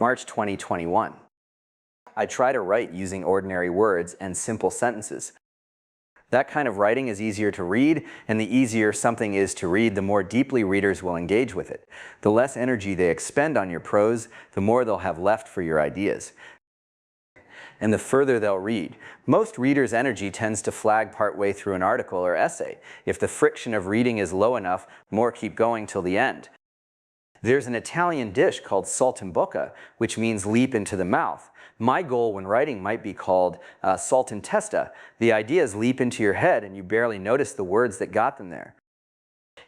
March 2021. I try to write using ordinary words and simple sentences. That kind of writing is easier to read, and the easier something is to read, the more deeply readers will engage with it. The less energy they expend on your prose, the more they'll have left for your ideas, and the further they'll read. Most readers' energy tends to flag partway through an article or essay. If the friction of reading is low enough, more keep going till the end. There's an Italian dish called saltimbocca, which means leap into the mouth. My goal when writing might be called salt in testa. The ideas leap into your head and you barely notice the words that got them there.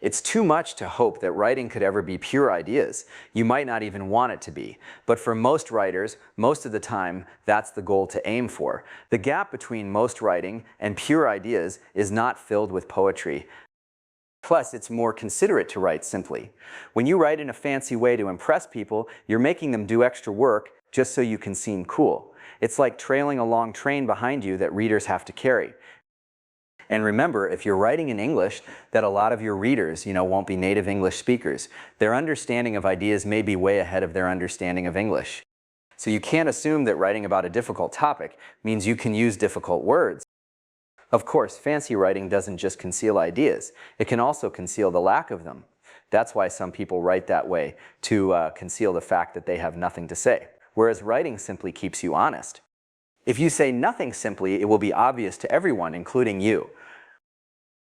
It's too much to hope that writing could ever be pure ideas. You might not even want it to be. But for most writers, most of the time, that's the goal to aim for. The gap between most writing and pure ideas is not filled with poetry. Plus, it's more considerate to write simply. When you write in a fancy way to impress people, you're making them do extra work just so you can seem cool. It's like trailing a long train behind you that readers have to carry. And remember, if you're writing in English, that a lot of your readers, won't be native English speakers. Their understanding of ideas may be way ahead of their understanding of English. So you can't assume that writing about a difficult topic means you can use difficult words. Of course, fancy writing doesn't just conceal ideas. It can also conceal the lack of them. That's why some people write that way, to conceal the fact that they have nothing to say. Whereas writing simply keeps you honest. If you say nothing simply, it will be obvious to everyone, including you.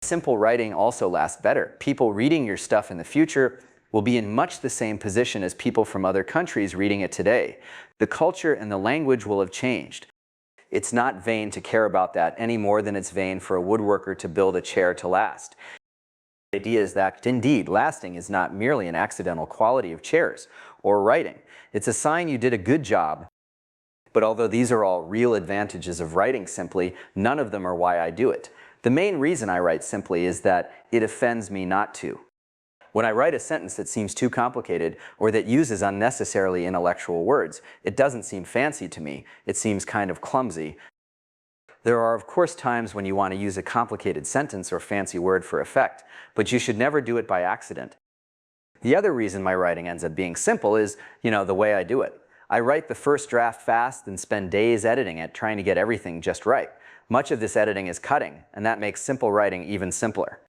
Simple writing also lasts better. People reading your stuff in the future will be in much the same position as people from other countries reading it today. The culture and the language will have changed. It's not vain to care about that any more than it's vain for a woodworker to build a chair to last. The idea is that, indeed, lasting is not merely an accidental quality of chairs or writing. It's a sign you did a good job. But although these are all real advantages of writing simply, none of them are why I do it. The main reason I write simply is that it offends me not to. When I write a sentence that seems too complicated or that uses unnecessarily intellectual words, it doesn't seem fancy to me. It seems kind of clumsy. There are, of course, times when you want to use a complicated sentence or fancy word for effect, but you should never do it by accident. The other reason my writing ends up being simple is, the way I do it. I write the first draft fast and spend days editing it, trying to get everything just right. Much of this editing is cutting, and that makes simple writing even simpler.